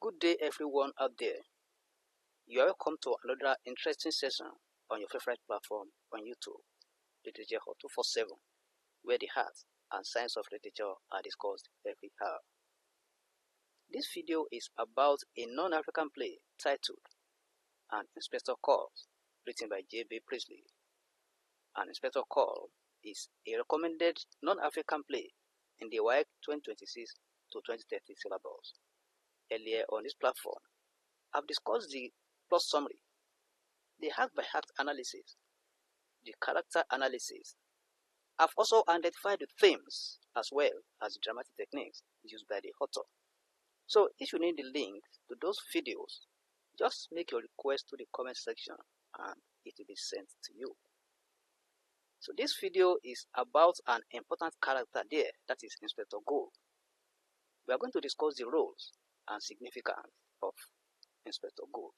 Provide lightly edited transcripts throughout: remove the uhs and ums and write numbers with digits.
Good day everyone out there. You are welcome to another interesting session on your favorite platform on YouTube, Literature 247, where the art and science of literature are discussed every hour. This video is about a non-African play titled An Inspector Goole, written by J.B. Priestley. An Inspector Goole is a recommended non-African play in the WAEC 2026 to 2030 syllabus. Earlier on this platform, I've discussed the plot summary, the act-by-act analysis, the character analysis. I've also identified the themes as well as the dramatic techniques used by the author. So if you need the link to those videos, just make your request to the comment section and it will be sent to you. So this video is about an important character there, that is Inspector Goole. We are going to discuss the roles and significance of Inspector Goole.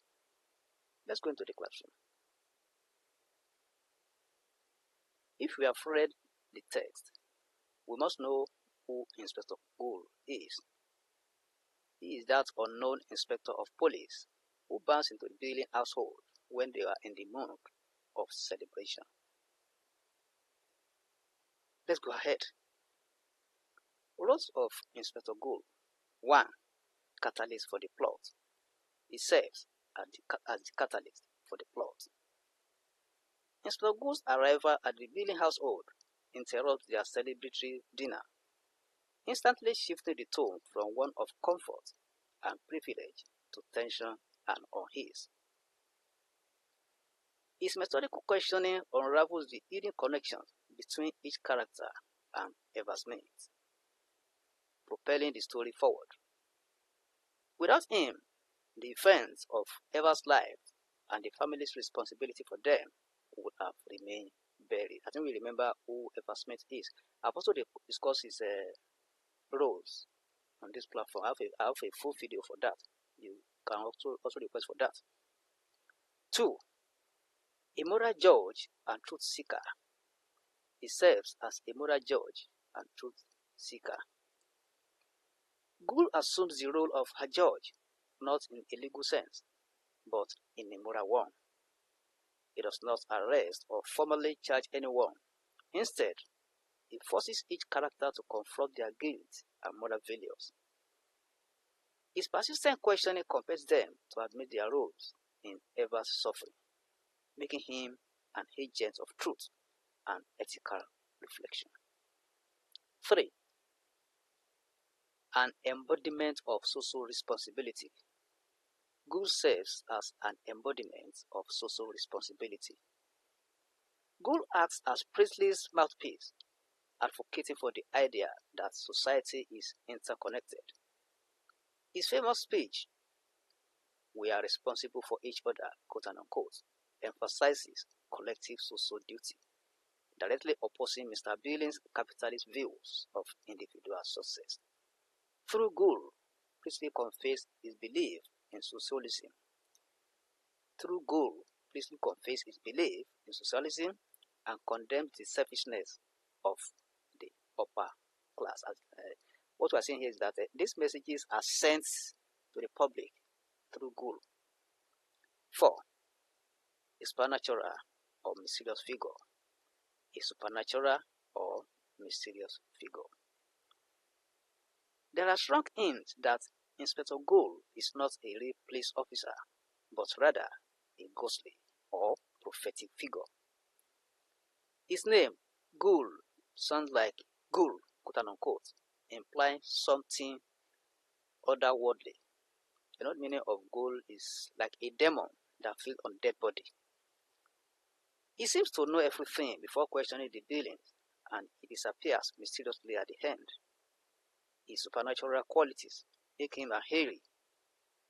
Let's go into the classroom. If we have read the text, we must know who Inspector Goole is. He is that unknown inspector of police who burns into the Billing household when they are in the mood of celebration. Let's go ahead. Roles of Inspector Goole. 1. Catalyst for the plot. He serves as the catalyst for the plot. Inspector Goole's arrival at the Billing household interrupts their celebratory dinner, instantly shifting the tone from one of comfort and privilege to tension and unease. His methodical questioning unravels the hidden connections between each character and Eva's mates, propelling the story forward. Without him, the events of Eva's life and the family's responsibility for them would have remained buried. I think we remember who Eva Smith is. I've also discussed his roles on this platform. I have a full video for that. You can also request for that. 2. A moral judge and truth seeker. He serves as a moral judge and truth seeker. Goole assumes the role of a judge, not in a legal sense, but in a moral one. He does not arrest or formally charge anyone. Instead, he forces each character to confront their guilt and moral failures. His persistent questioning compels them to admit their roles in Eva's suffering, making him an agent of truth and ethical reflection. 3. An embodiment of social responsibility. Goole serves as an embodiment of social responsibility. Goole acts as Priestley's mouthpiece, advocating for the idea that society is interconnected. His famous speech, "We are responsible for each other," quote and unquote, emphasizes collective social duty, directly opposing Mr. Billing's capitalist views of individual success. Through Goole, Priestley confessed his belief in socialism. Through Goole, Priestley confessed his belief in socialism and condemned the selfishness of the upper class. What we are saying here is that these messages are sent to the public through Goole. 4. A supernatural or mysterious figure. A supernatural or mysterious figure. There are strong hints that Inspector Goole is not a real police officer, but rather a ghostly or prophetic figure. His name, Goole, sounds like ghoul, quote and unquote, implying something otherworldly. The meaning of ghoul is like a demon that feeds on dead body. He seems to know everything before questioning the Billings, and he disappears mysteriously at the end. His supernatural qualities make him a hairy,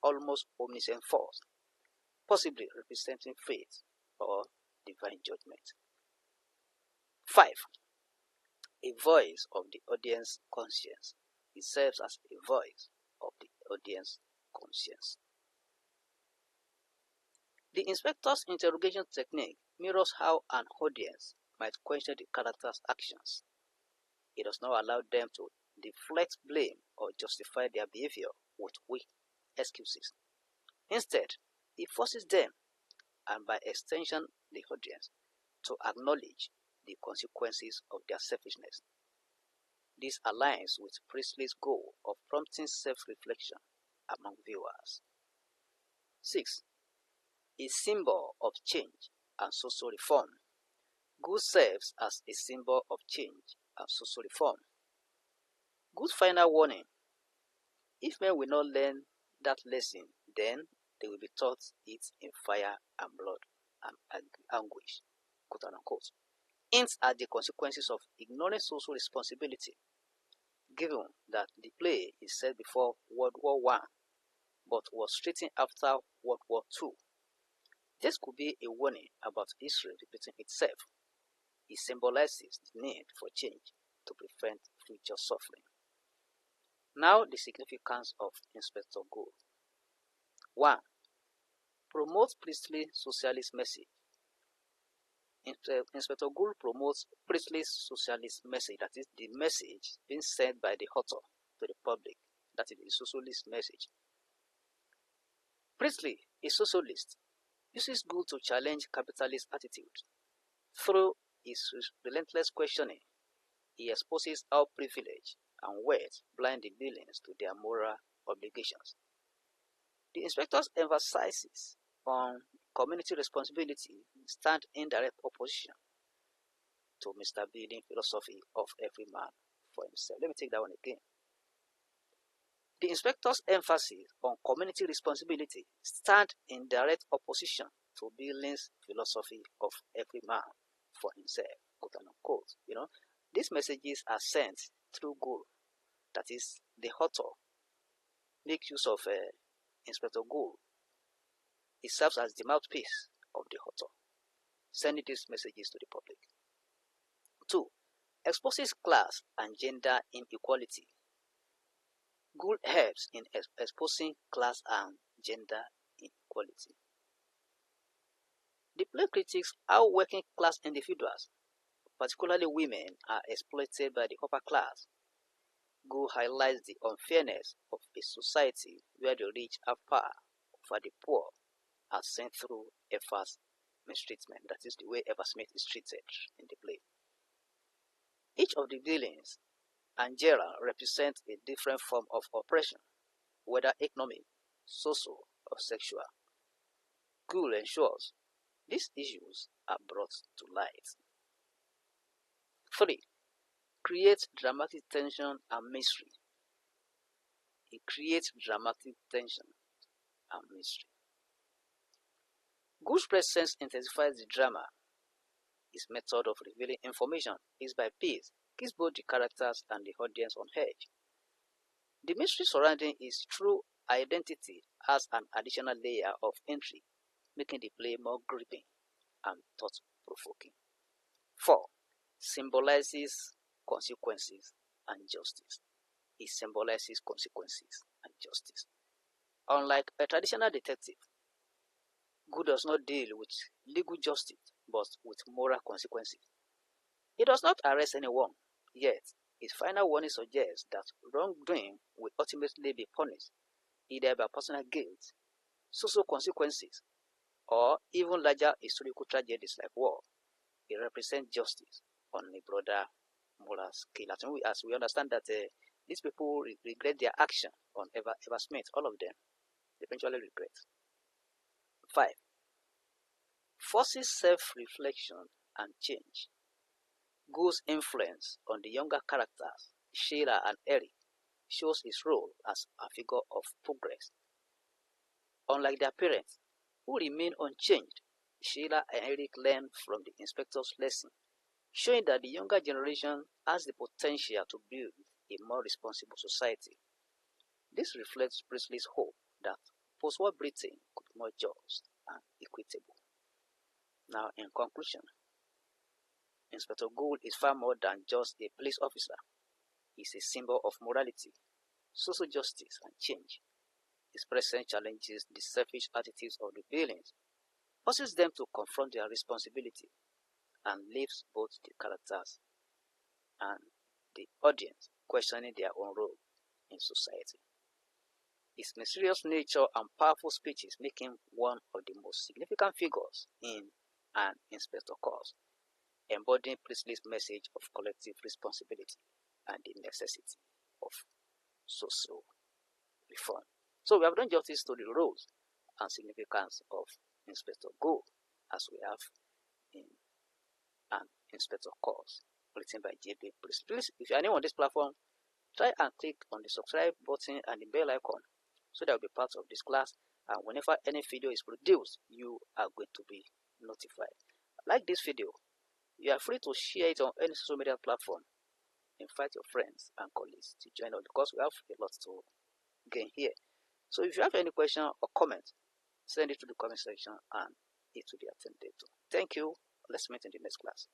almost omniscient force, possibly representing faith or divine judgment. 5. A voice of the audience conscience. He serves as a voice of the audience conscience. The inspector's interrogation technique mirrors how an audience might question the character's actions. It does not allow them to deflect blame or justify their behavior with weak excuses. Instead, he forces them, and by extension the audience, to acknowledge the consequences of their selfishness. This aligns with Priestley's goal of prompting self-reflection among viewers. 6. A symbol of change and social reform. Goole serves as a symbol of change and social reform. Goole's final warning: if men will not learn that lesson, then they will be taught it in fire and blood and anguish, quote unquote, hints at the consequences of ignoring social responsibility, given that the play is set before World War I but was written after World War II. This could be a warning about history repeating itself. It symbolizes the need for change to prevent future suffering. Now, the significance of Inspector Goole. 1. Promotes Priestley's socialist message. Inspector Goole promotes Priestley's socialist message, that is, the message being sent by the author to the public, that is, the socialist message. Priestley, a socialist, uses Goole to challenge capitalist attitudes. Through his relentless questioning, he exposes how privilege and wealth blind the villains to their moral obligations. The inspector's emphasis on community responsibility stand in direct opposition to Mr. Beeding's philosophy of every man for himself. Let me take that one again. The inspector's emphasis on community responsibility stand in direct opposition to Beeding's philosophy of every man for himself, quote unquote. These messages are sent through Goole, that is, the author makes use of Inspector Goole. It serves as the mouthpiece of the author, sending these messages to the public. 2. Exposes class and gender inequality. Goole helps in exposing class and gender inequality. The play critiques how working class individuals, particularly women, are exploited by the upper class. Goole highlights the unfairness of a society where the rich have power over the poor, as seen through Eva's mistreatment. That is the way Eva Smith is treated in the play. Each of the villains and Gerald represent a different form of oppression, whether economic, social, or sexual. Goole ensures these issues are brought to light. 3. Creates dramatic tension and mystery. It creates dramatic tension and mystery. Goole's presence intensifies the drama. His method of revealing information is by piece, keeps both the characters and the audience on edge. The mystery surrounding his true identity adds an additional layer of intrigue, making the play more gripping and thought-provoking. 4. Symbolizes consequences and justice. It symbolizes consequences and justice. Unlike a traditional detective, Goole does not deal with legal justice, but with moral consequences. He does not arrest anyone, yet his final warning suggests that wrongdoing will ultimately be punished, either by personal guilt, social consequences, or even larger historical tragedies like war. It represents justice on a broader moral scale. As we understand that these people regret their action on Eva Smith, all of them eventually regret. 5. Forces self-reflection and change. Goole's influence on the younger characters, Sheila and Eric, shows his role as a figure of progress. Unlike their parents, who remain unchanged, Sheila and Eric learn from the inspector's lesson, showing that the younger generation has the potential to build a more responsible society. This reflects Priestley's hope that post-war Britain could be more just and equitable. Now, in conclusion, Inspector Goole is far more than just a police officer. He is a symbol of morality, social justice, and change. His presence challenges the selfish attitudes of the villains, forces them to confront their responsibility, and leaves both the characters and the audience questioning their own role in society. His mysterious nature and powerful speeches make him one of the most significant figures in an Inspector course, embodying Priestley's message of collective responsibility and the necessity of social reform. So we have done justice to the roles and significance of Inspector Goole, as we have in an Inspector course written by J.B. Priestley. Please, if you are new on this platform, try and click on the subscribe button and the bell icon so that you'll be part of this class, and whenever any video is produced, you are going to be notified. Like this video, you are free to share it on any social media platform. Invite your friends and colleagues to join us because we have a lot to gain here. So if you have any question or comment, send it to the comment section and it will be attended to. Thank you. Let's meet in the next class.